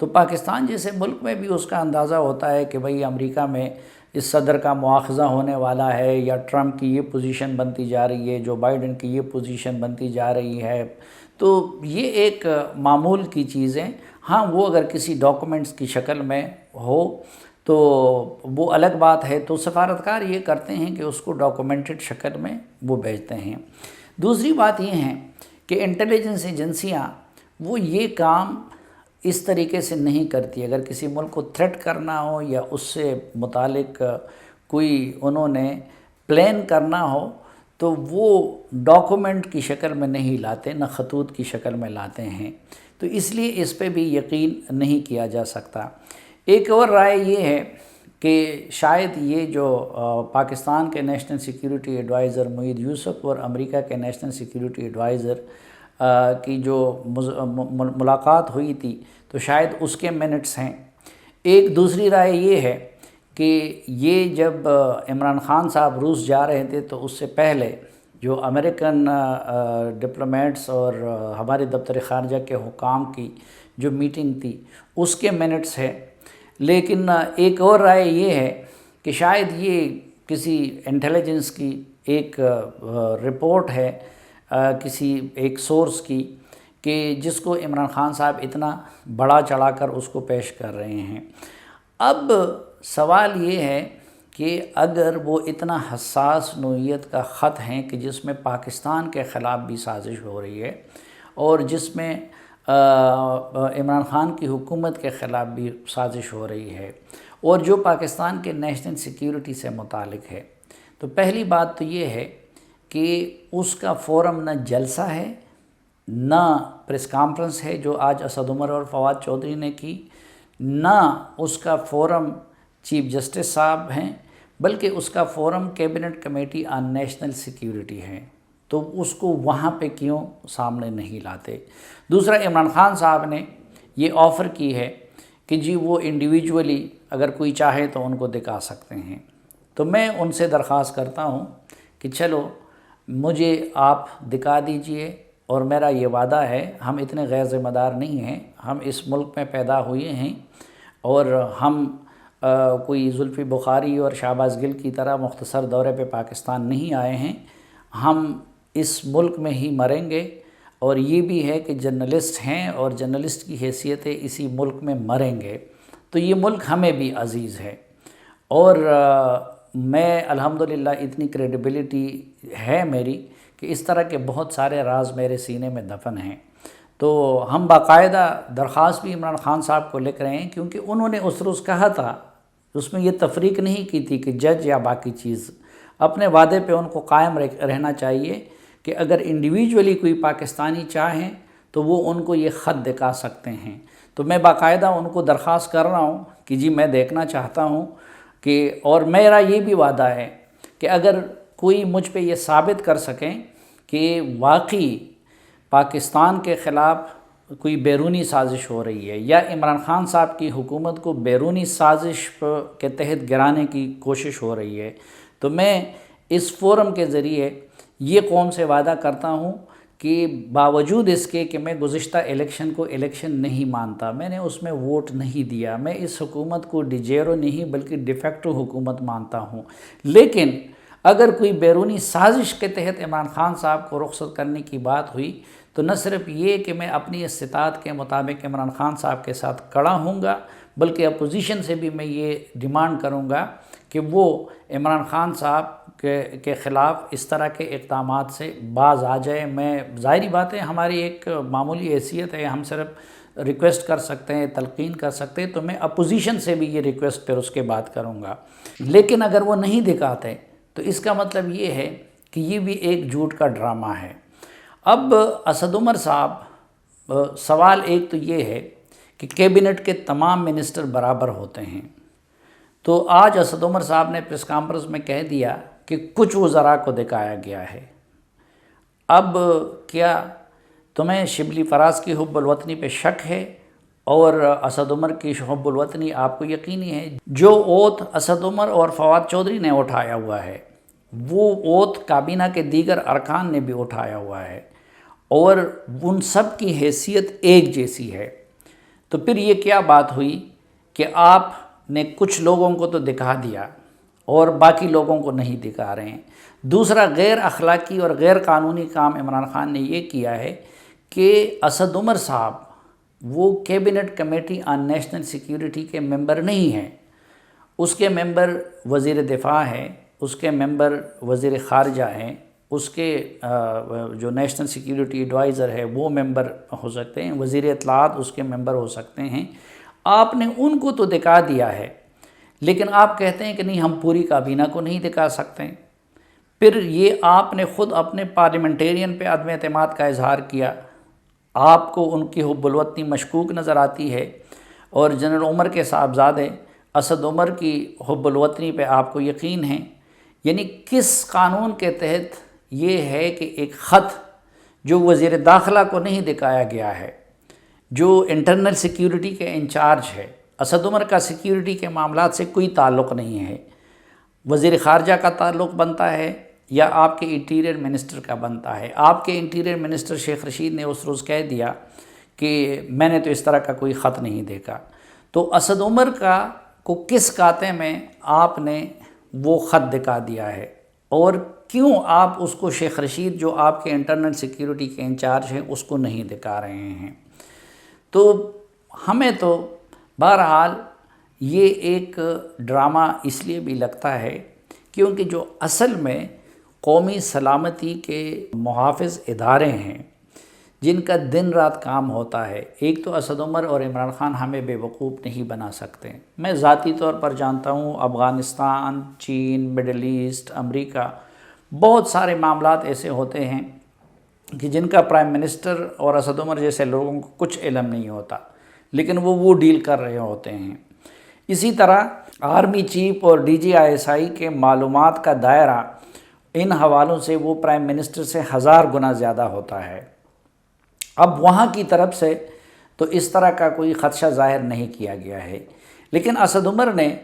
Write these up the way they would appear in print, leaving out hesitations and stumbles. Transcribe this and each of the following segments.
تو پاکستان جیسے ملک میں بھی اس کا اندازہ ہوتا ہے کہ بھئی امریکہ میں اس صدر کا مواخذہ ہونے والا ہے، یا ٹرمپ کی یہ پوزیشن بنتی جا رہی ہے، جو بائیڈن کی یہ پوزیشن بنتی جا رہی ہے، تو یہ ایک معمول کی چیزیں، ہاں وہ اگر کسی ڈاکومنٹس کی شکل میں ہو تو وہ الگ بات ہے، تو سفارتکار یہ کرتے ہیں کہ اس کو ڈاکومنٹڈ شکل میں وہ بھیجتے ہیں۔ دوسری بات یہ ہے کہ انٹیلیجنس ایجنسیاں وہ یہ کام اس طریقے سے نہیں کرتی۔ اگر کسی ملک کو تھریٹ کرنا ہو یا اس سے متعلق کوئی انہوں نے پلان کرنا ہو تو وہ ڈاکومنٹ کی شکل میں نہیں لاتے، نہ خطوط کی شکل میں لاتے ہیں، تو اس لیے اس پہ بھی یقین نہیں کیا جا سکتا۔ ایک اور رائے یہ ہے کہ شاید یہ جو پاکستان کے نیشنل سیکیورٹی ایڈوائزر معید یوسف اور امریکہ کے نیشنل سیکیورٹی ایڈوائزر کی جو ملاقات ہوئی تھی تو شاید اس کے منٹس ہیں۔ ایک دوسری رائے یہ ہے کہ یہ جب عمران خان صاحب روس جا رہے تھے تو اس سے پہلے جو امریکن ڈپلومیٹس اور ہمارے دفتر خارجہ کے حکام کی جو میٹنگ تھی اس کے منٹس ہے۔ لیکن ایک اور رائے یہ ہے کہ شاید یہ کسی انٹیلیجنس کی ایک رپورٹ ہے کسی ایک سورس کی، کہ جس کو عمران خان صاحب اتنا بڑا چڑھا کر اس کو پیش کر رہے ہیں۔ اب سوال یہ ہے کہ اگر وہ اتنا حساس نوعیت کا خط ہیں کہ جس میں پاکستان کے خلاف بھی سازش ہو رہی ہے اور جس میں عمران خان کی حکومت کے خلاف بھی سازش ہو رہی ہے، اور جو پاکستان کے نیشنل سیکیورٹی سے متعلق ہے، تو پہلی بات تو یہ ہے کہ اس کا فورم نہ جلسہ ہے، نہ پریس کانفرنس ہے جو آج اسد عمر اور فواد چودھری نے کی، نہ اس کا فورم چیف جسٹس صاحب ہیں، بلکہ اس کا forum cabinet committee on national security ہے۔ تو اس کو وہاں پہ کیوں سامنے نہیں لاتے؟ دوسرا، عمران خان صاحب نے یہ آفر کی ہے کہ جی وہ انڈیویجولی اگر کوئی چاہے تو ان کو دکھا سکتے ہیں۔ تو میں ان سے درخواست کرتا ہوں کہ چلو مجھے آپ دکھا دیجئے، اور میرا یہ وعدہ ہے، ہم اتنے غیر ذمہ دار نہیں ہیں، ہم اس ملک میں پیدا ہوئے ہیں، اور ہم کوئی زلفی بخاری اور شہباز گل کی طرح مختصر دورے پہ پاکستان نہیں آئے ہیں، ہم اس ملک میں ہی مریں گے، اور یہ بھی ہے کہ جرنلسٹ ہیں اور جرنلسٹ کی حیثیت اسی ملک میں مریں گے، تو یہ ملک ہمیں بھی عزیز ہے، اور میں الحمدللہ اتنی کریڈیبلٹی ہے میری کہ اس طرح کے بہت سارے راز میرے سینے میں دفن ہیں۔ تو ہم باقاعدہ درخواست بھی عمران خان صاحب کو لکھ رہے ہیں، کیونکہ انہوں نے اس روز کہا تھا، اس میں یہ تفریق نہیں کی تھی کہ جج یا باقی چیز، اپنے وعدے پہ ان کو قائم رہنا چاہیے کہ اگر انڈیویجولی کوئی پاکستانی چاہیں تو وہ ان کو یہ خط دکھا سکتے ہیں۔ تو میں باقاعدہ ان کو درخواست کر رہا ہوں کہ جی میں دیکھنا چاہتا ہوں کہ، اور میرا یہ بھی وعدہ ہے کہ اگر کوئی مجھ پہ یہ ثابت کر سکیں کہ واقعی پاکستان کے خلاف کوئی بیرونی سازش ہو رہی ہے یا عمران خان صاحب کی حکومت کو بیرونی سازش کے تحت گرانے کی کوشش ہو رہی ہے، تو میں اس فورم کے ذریعے یہ قوم سے وعدہ کرتا ہوں کہ باوجود اس کے کہ میں گزشتہ الیکشن کو الیکشن نہیں مانتا، میں نے اس میں ووٹ نہیں دیا، میں اس حکومت کو ڈیجیرو نہیں بلکہ ڈیفیکٹو حکومت مانتا ہوں، لیکن اگر کوئی بیرونی سازش کے تحت عمران خان صاحب کو رخصت کرنے کی بات ہوئی تو نہ صرف یہ کہ میں اپنی استطاعت کے مطابق عمران خان صاحب کے ساتھ کھڑا ہوں گا، بلکہ اپوزیشن سے بھی میں یہ ڈیمانڈ کروں گا کہ وہ عمران خان صاحب کے خلاف اس طرح کے اقدامات سے باز آ جائے۔ میں ظاہری بات ہے، ہماری ایک معمولی حیثیت ہے، ہم صرف ریکویسٹ کر سکتے ہیں، تلقین کر سکتے ہیں، تو میں اپوزیشن سے بھی یہ ریکویسٹ پھر اس کے بعد کروں گا۔ لیکن اگر وہ نہیں دکھاتے تو اس کا مطلب یہ ہے کہ یہ بھی ایک جھوٹ کا ڈرامہ ہے۔ اب اسد عمر صاحب، سوال ایک تو یہ ہے کہ کیبنٹ کے تمام منسٹر برابر ہوتے ہیں، تو آج اسد عمر صاحب نے پریس کانفرنس میں کہہ دیا کہ کچھ وزراء کو دکھایا گیا ہے۔ اب کیا تمہیں شبلی فراز کی حب الوطنی پہ شک ہے اور اسد عمر کی حب الوطنی آپ کو یقینی ہے؟ جو اوتھ اسد عمر اور فواد چودھری نے اٹھایا ہوا ہے وہ اوتھ کابینہ کے دیگر ارکان نے بھی اٹھایا ہوا ہے، اور ان سب کی حیثیت ایک جیسی ہے۔ تو پھر یہ کیا بات ہوئی کہ آپ نے کچھ لوگوں کو تو دکھا دیا اور باقی لوگوں کو نہیں دکھا رہے ہیں۔ دوسرا غیر اخلاقی اور غیر قانونی کام عمران خان نے یہ کیا ہے کہ اسد عمر صاحب وہ cabinet committee on national security کے ممبر نہیں ہیں، اس کے ممبر وزیر دفاع ہیں، اس کے ممبر وزیر خارجہ ہیں، اس کے جو نیشنل سیکیورٹی ایڈوائزر ہے وہ ممبر ہو سکتے ہیں، وزیر اطلاعات اس کے ممبر ہو سکتے ہیں۔ آپ نے ان کو تو دکھا دیا ہے، لیکن آپ کہتے ہیں کہ نہیں ہم پوری کابینہ کو نہیں دکھا سکتے۔ پھر یہ آپ نے خود اپنے پارلیمنٹیرین پہ عدم اعتماد کا اظہار کیا، آپ کو ان کی حب الوطنی مشکوک نظر آتی ہے، اور جنرل عمر کے صاحبزادے اسد عمر کی حب الوطنی پہ آپ کو یقین ہے۔ یعنی کس قانون کے تحت یہ ہے کہ ایک خط جو وزیر داخلہ کو نہیں دکھایا گیا ہے، جو انٹرنل سیکیورٹی کے انچارج ہے، اسد عمر کا سیکیورٹی کے معاملات سے کوئی تعلق نہیں ہے، وزیر خارجہ کا تعلق بنتا ہے یا آپ کے انٹیریئر منسٹر کا بنتا ہے۔ آپ کے انٹیریئر منسٹر شیخ رشید نے اس روز کہہ دیا کہ میں نے تو اس طرح کا کوئی خط نہیں دیکھا۔ تو اسد عمر کو کس کاتے میں آپ نے وہ خط دکھا دیا ہے، اور کیوں آپ اس کو شیخ رشید جو آپ کے انٹرنل سیکیورٹی کے انچارج ہیں اس کو نہیں دکھا رہے ہیں؟ تو ہمیں تو بہرحال یہ ایک ڈرامہ اس لیے بھی لگتا ہے کیونکہ جو اصل میں قومی سلامتی کے محافظ ادارے ہیں جن کا دن رات کام ہوتا ہے، ایک تو اسد عمر اور عمران خان ہمیں بے وقوف نہیں بنا سکتے۔ میں ذاتی طور پر جانتا ہوں افغانستان، چین، مڈل ایسٹ، امریکہ، بہت سارے معاملات ایسے ہوتے ہیں کہ جن کا پرائم منسٹر اور اسد عمر جیسے لوگوں کو کچھ علم نہیں ہوتا، لیکن وہ ڈیل کر رہے ہوتے ہیں۔ اسی طرح آرمی چیف اور D G I S I کے معلومات کا دائرہ ان حوالوں سے وہ پرائم منسٹر سے 1000 گنا زیادہ ہوتا ہے۔ اب وہاں کی طرف سے تو اس طرح کا کوئی خدشہ ظاہر نہیں کیا گیا ہے، لیکن اسد عمر نے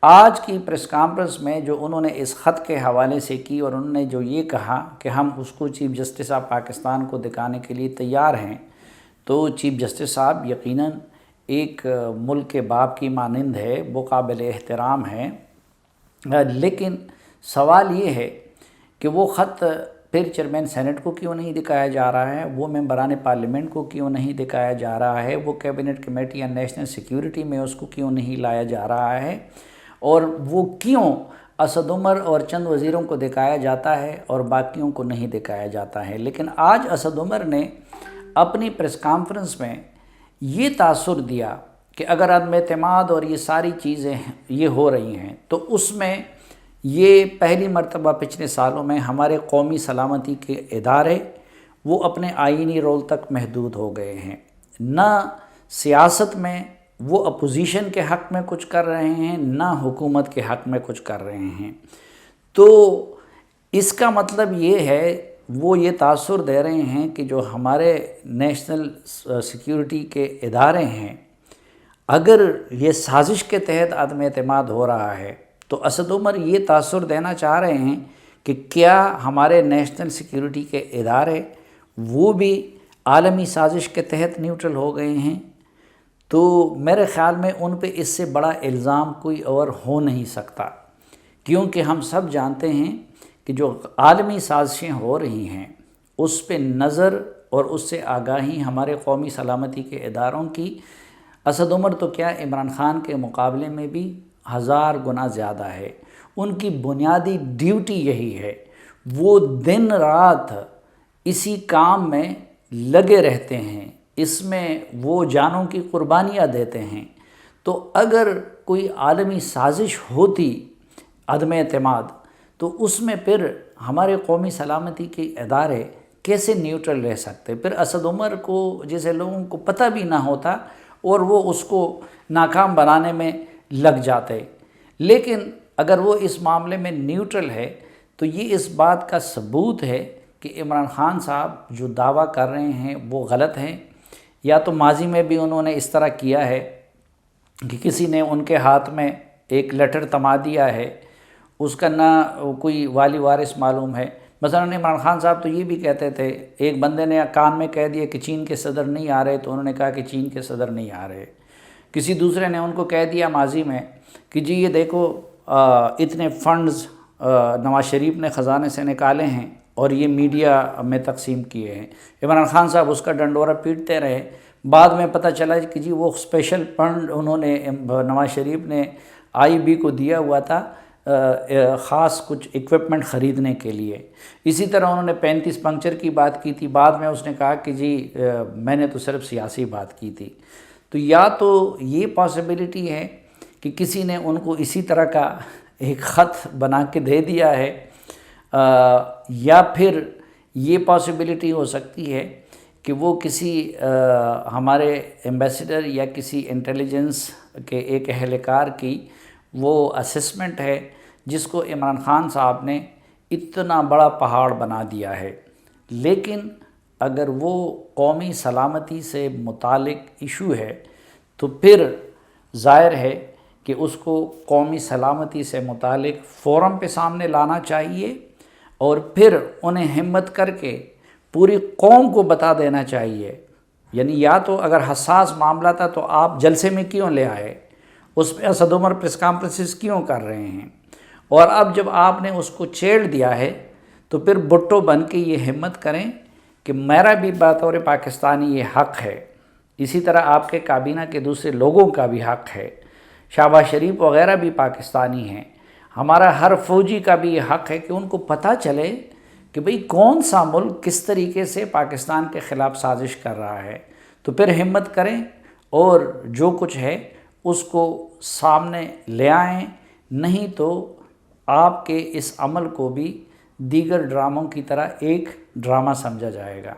آج کی پریس کانفرنس میں جو انہوں نے اس خط کے حوالے سے کی اور انہوں نے جو یہ کہا کہ ہم اس کو چیف جسٹس آف پاکستان کو دکھانے کے لیے تیار ہیں، تو چیف جسٹس صاحب یقیناً ایک ملک کے باپ کی مانند ہے، وہ قابل احترام ہے، لیکن سوال یہ ہے کہ وہ خط پھر چیئرمین سینٹ کو کیوں نہیں دکھایا جا رہا ہے، وہ ممبران پارلیمنٹ کو کیوں نہیں دکھایا جا رہا ہے، وہ cabinet committee on national security میں اس کو کیوں نہیں لایا جا رہا ہے، اور وہ کیوں اسد عمر اور چند وزیروں کو دکھایا جاتا ہے اور باقیوں کو نہیں دکھایا جاتا ہے۔ لیکن آج اسد عمر نے اپنی پریس کانفرنس میں یہ تاثر دیا کہ اگر عدم اعتماد اور یہ ساری چیزیں یہ ہو رہی ہیں تو اس میں یہ پہلی مرتبہ پچھلے سالوں میں ہمارے قومی سلامتی کے ادارے وہ اپنے آئینی رول تک محدود ہو گئے ہیں، نہ سیاست میں وہ اپوزیشن کے حق میں کچھ کر رہے ہیں، نہ حکومت کے حق میں کچھ کر رہے ہیں۔ تو اس کا مطلب یہ ہے، وہ یہ تاثر دے رہے ہیں کہ جو ہمارے نیشنل سیکیورٹی کے ادارے ہیں، اگر یہ سازش کے تحت عدم اعتماد ہو رہا ہے تو اسد عمر یہ تاثر دینا چاہ رہے ہیں کہ کیا ہمارے نیشنل سیکیورٹی کے ادارے وہ بھی عالمی سازش کے تحت نیوٹرل ہو گئے ہیں؟ تو میرے خیال میں ان پہ اس سے بڑا الزام کوئی اور ہو نہیں سکتا، کیونکہ ہم سب جانتے ہیں کہ جو عالمی سازشیں ہو رہی ہیں اس پہ نظر اور اس سے آگاہی ہمارے قومی سلامتی کے اداروں کی اسد عمر تو کیا عمران خان کے مقابلے میں بھی 1000 گنا زیادہ ہے۔ ان کی بنیادی ڈیوٹی یہی ہے، وہ دن رات اسی کام میں لگے رہتے ہیں، اس میں وہ جانوں کی قربانیاں دیتے ہیں۔ تو اگر کوئی عالمی سازش ہوتی عدم اعتماد، تو اس میں پھر ہمارے قومی سلامتی کے ادارے کیسے نیوٹرل رہ سکتے؟ پھر اسد عمر کو جیسے لوگوں کو پتہ بھی نہ ہوتا اور وہ اس کو ناکام بنانے میں لگ جاتے۔ لیکن اگر وہ اس معاملے میں نیوٹرل ہے تو یہ اس بات کا ثبوت ہے کہ عمران خان صاحب جو دعویٰ کر رہے ہیں وہ غلط ہیں، یا تو ماضی میں بھی انہوں نے اس طرح کیا ہے کہ کسی نے ان کے ہاتھ میں ایک لیٹر تما دیا ہے، اس کا نہ کوئی والی وارث معلوم ہے، مثلا عمران خان صاحب تو یہ بھی کہتے تھے، ایک بندے نے کان میں کہہ دیا کہ چین کے صدر نہیں آ رہے، تو انہوں نے کہا کہ چین کے صدر نہیں آ رہے۔ کسی دوسرے نے ان کو کہہ دیا ماضی میں کہ جی یہ دیکھو اتنے فنڈز نواز شریف نے خزانے سے نکالے ہیں اور یہ میڈیا میں تقسیم کیے ہیں، عمران خان صاحب اس کا ڈنڈورا پیٹتے رہے۔ بعد میں پتہ چلا کہ جی وہ اسپیشل فنڈ انہوں نے نواز شریف نے آئی بی کو دیا ہوا تھا خاص کچھ ایکوپمنٹ خریدنے کے لیے۔ اسی طرح انہوں نے 35 پنکچر کی بات کی تھی، بعد میں اس نے کہا کہ جی میں نے تو صرف سیاسی بات کی تھی۔ تو یا تو یہ پاسبلٹی ہے کہ کسی نے ان کو اسی طرح کا ایک خط بنا کے دے دیا ہے، یا پھر یہ پاسبلٹی ہو سکتی ہے کہ وہ کسی ہمارے ایمبیسڈر یا کسی انٹیلیجنس کے ایک اہلکار کی وہ اسسمنٹ ہے جس کو عمران خان صاحب نے اتنا بڑا پہاڑ بنا دیا ہے۔ لیکن اگر وہ قومی سلامتی سے متعلق ایشو ہے تو پھر ظاہر ہے کہ اس کو قومی سلامتی سے متعلق فورم پہ سامنے لانا چاہیے، اور پھر انہیں ہمت کر کے پوری قوم کو بتا دینا چاہیے۔ یعنی یا تو اگر حساس معاملہ تھا تو آپ جلسے میں کیوں لے آئے، اس پہ اسد عمر پریس کانفرنسز کیوں کر رہے ہیں، اور اب جب آپ نے اس کو چھیڑ دیا ہے تو پھر بھٹو بن کے یہ ہمت کریں کہ میرا بھی بطور پاکستانی یہ حق ہے، اسی طرح آپ کے کابینہ کے دوسرے لوگوں کا بھی حق ہے، شہباز شریف وغیرہ بھی پاکستانی ہیں، ہمارا ہر فوجی کا بھی یہ حق ہے کہ ان کو پتہ چلے کہ بھئی کون سا ملک کس طریقے سے پاکستان کے خلاف سازش کر رہا ہے۔ تو پھر ہمت کریں اور جو کچھ ہے اس کو سامنے لے آئیں، نہیں تو آپ کے اس عمل کو بھی دیگر ڈراموں کی طرح ایک ڈرامہ سمجھا جائے گا۔